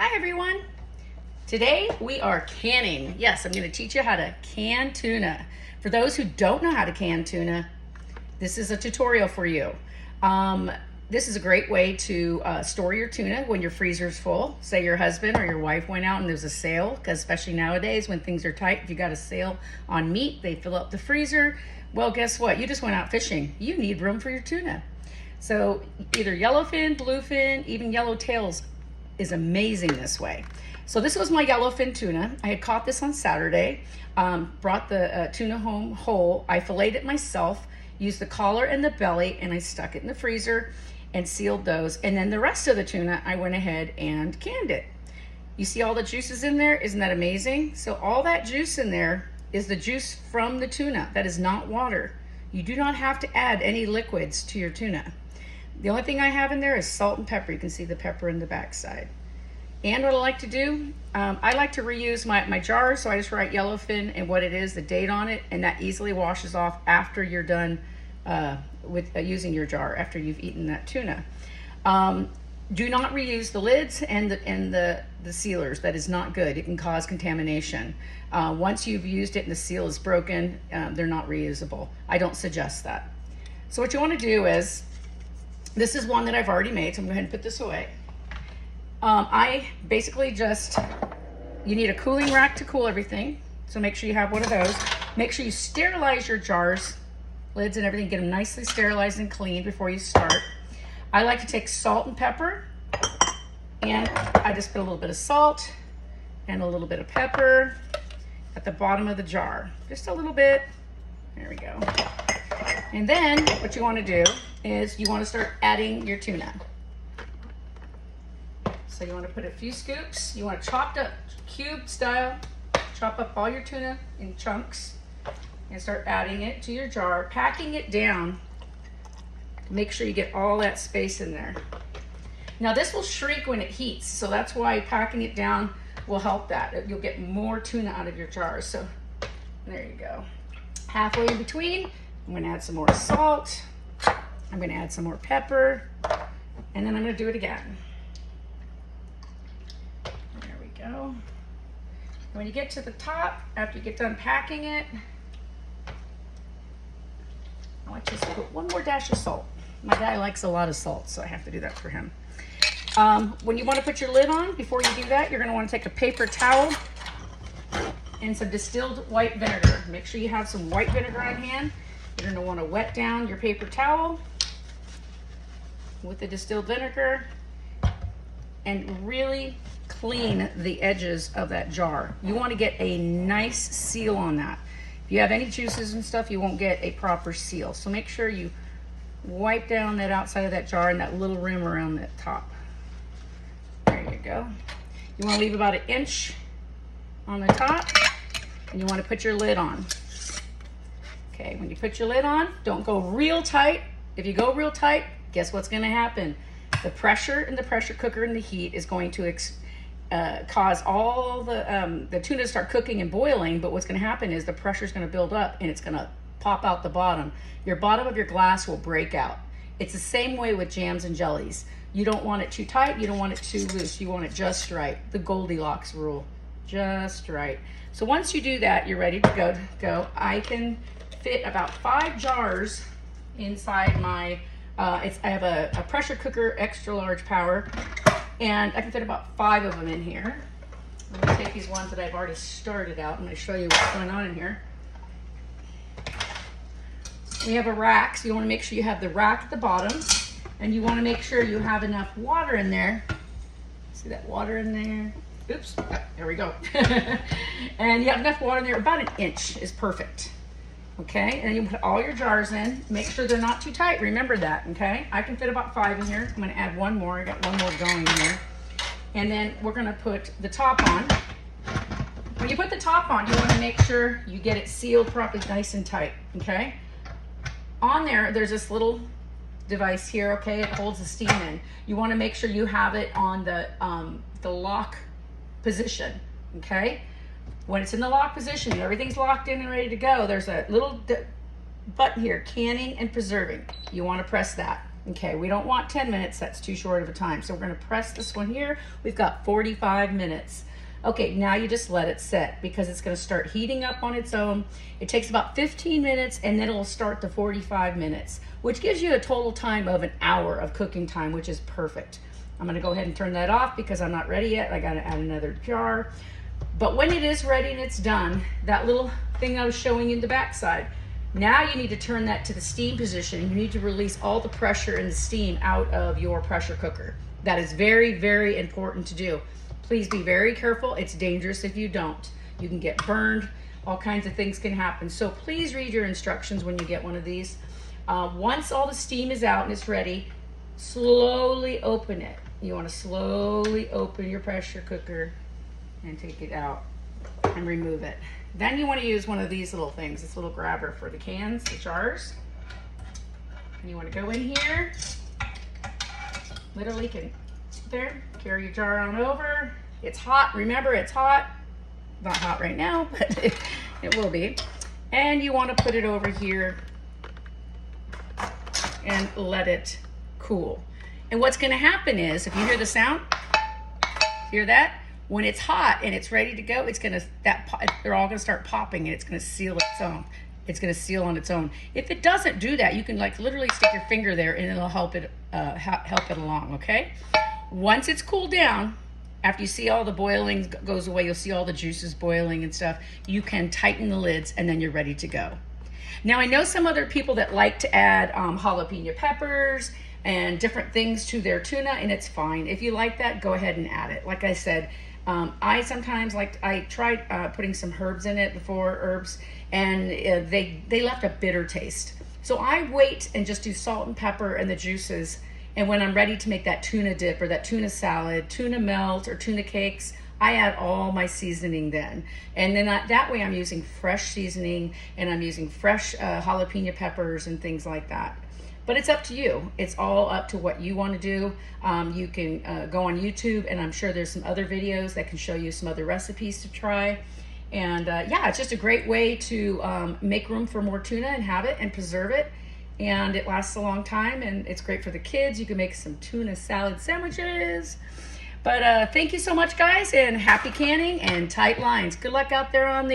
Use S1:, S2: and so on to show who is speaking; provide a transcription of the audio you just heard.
S1: Hi everyone. Today we are canning. Yes, I'm going to teach you how to can tuna. For those who don't know how to can tuna, this is a tutorial for you. This is a great way to store your tuna when your freezer's full. Say your husband or your wife went out and there's a sale, because especially nowadays when things are tight, if you got a sale on meat, they fill up the freezer. Well, guess what? You just went out fishing. You need room for your tuna. So either yellowfin, bluefin, even yellow tails is amazing this way. So this was my yellowfin tuna. I had caught this on Saturday, brought the tuna home whole. I filleted it myself, used the collar and the belly, and I stuck it in the freezer and sealed those. And then the rest of the tuna, I went ahead and canned it. You see all the juices in there? Isn't that amazing? So all that juice in there is the juice from the tuna. That is not water. You do not have to add any liquids to your tuna. The only thing I have in there is salt and pepper. You can see the pepper in the backside. And what I like to do, I like to reuse my jars, so I just write yellowfin and what it is, the date on it, and that easily washes off after you're done with using your jar, after you've eaten that tuna. Do not reuse the lids and the sealers. That is not good. It can cause contamination. Once you've used it and the seal is broken, they're not reusable. I don't suggest that. So what you want to do is, this is one that I've already made, so I'm going to go ahead and put this away. I basically you need a cooling rack to cool everything, so make sure you have one of those. Make sure you sterilize your jars, lids and everything, get them nicely sterilized and cleaned before you start. I like to take salt and pepper, and I just put a little bit of salt and a little bit of pepper at the bottom of the jar. Just a little bit. There we go. And then what you want to do is you want to start adding your tuna. So you want to put a few scoops. You want to chop up cube style, chop up all your tuna in chunks and start adding it to your jar, packing it down. Make sure you get all that space in there. Now this will shrink when it heats, so that's why packing it down will help that. You'll get more tuna out of your jars. So there you go. Halfway in between, I'm going to add some more salt. I'm going to add some more pepper, and then I'm going to do it again. There we go. When you get to the top, after you get done packing it, I want you to put one more dash of salt. My guy likes a lot of salt, so I have to do that for him. When you want to put your lid on, before you do that, you're going to want to take a paper towel and some distilled white vinegar. Make sure you have some white vinegar on hand. You're going to want to wet down your paper towel with the distilled vinegar and really clean the edges of that jar. You want to get a nice seal on that. If you have any juices and stuff, you won't get a proper seal. So make sure you wipe down that outside of that jar and that little rim around the top. There you go. You want to leave about 1 inch on the top, and you want to put your lid on. Okay, when you put your lid on, don't go real tight. If you go real tight, guess what's going to happen? The pressure in the pressure cooker and the heat is going to cause all the tuna to start cooking and boiling, but what's going to happen is the pressure is going to build up and it's going to pop out the bottom. Your bottom of your glass will break out. It's the same way with jams and jellies. You don't want it too tight, you don't want it too loose, you want it just right. The Goldilocks rule, just right. So once you do that, you're ready to go. I can fit about 5 jars inside my, I have a pressure cooker, extra large power, and I can fit about 5 of them in here. I'm going to take these ones that I've already started out. I'm going to show you what's going on in here. We have a rack, so you want to make sure you have the rack at the bottom, and you want to make sure you have enough water in there. See that water in there? Oops, there we go. And you have enough water in there, about 1 inch is perfect. Okay, and then you put all your jars in. Make sure they're not too tight. Remember that, okay? I can fit about 5 in here. I'm going to add 1 more. I got 1 more going in here. And then we're going to put the top on. When you put the top on, you want to make sure you get it sealed properly, nice and tight, okay? On there, there's this little device here, okay? It holds the steam in. You want to make sure you have it on the lock position, okay? When it's in the lock position, everything's locked in and ready to go, there's a little button here, canning and preserving. You want to press that. Okay, we don't want 10 minutes, that's too short of a time. So we're gonna press this one here. We've got 45 minutes. Okay, now you just let it set because it's gonna start heating up on its own. It takes about 15 minutes and then it'll start to 45 minutes, which gives you a total time of an hour of cooking time, which is perfect. I'm gonna go ahead and turn that off because I'm not ready yet. I gotta add another jar. But when it is ready and it's done, that little thing I was showing you in the backside, now you need to turn that to the steam position. You need to release all the pressure and the steam out of your pressure cooker. That is very, very important to do. Please be very careful. It's dangerous if you don't. You can get burned. All kinds of things can happen. So please read your instructions when you get one of these. Once all the steam is out and it's ready, slowly open it. You want to slowly open your pressure cooker and take it out and remove it. Then you want to use one of these little things, this little grabber for the cans, the jars. And you want to go in here, literally can there, carry your jar on over. It's hot, remember it's hot. Not hot right now, but it will be. And you want to put it over here and let it cool. And what's going to happen is, if you hear the sound, hear that? When it's hot and it's ready to go, it's gonna they're all gonna start popping and it's gonna seal its own. It's gonna seal on its own. If it doesn't do that, you can like literally stick your finger there and it'll help it along. Okay. Once it's cooled down, after you see all the boiling goes away, you'll see all the juices boiling and stuff. You can tighten the lids and then you're ready to go. Now I know some other people that like to add jalapeno peppers and different things to their tuna, and it's fine. If you like that, go ahead and add it. Like I said, I sometimes I tried putting some herbs in it before, herbs, and they left a bitter taste. So I wait and just do salt and pepper and the juices. And when I'm ready to make that tuna dip or that tuna salad, tuna melt or tuna cakes, I add all my seasoning then. And then that way I'm using fresh seasoning and I'm using fresh jalapeno peppers and things like that. But it's up to you. It's all up to what you want to do. You can go on YouTube, and I'm sure there's some other videos that can show you some other recipes to try. And yeah, it's just a great way to make room for more tuna and have it and preserve it. And it lasts a long time, and it's great for the kids. You can make some tuna salad sandwiches. But thank you so much, guys, and happy canning and tight lines. Good luck out there on the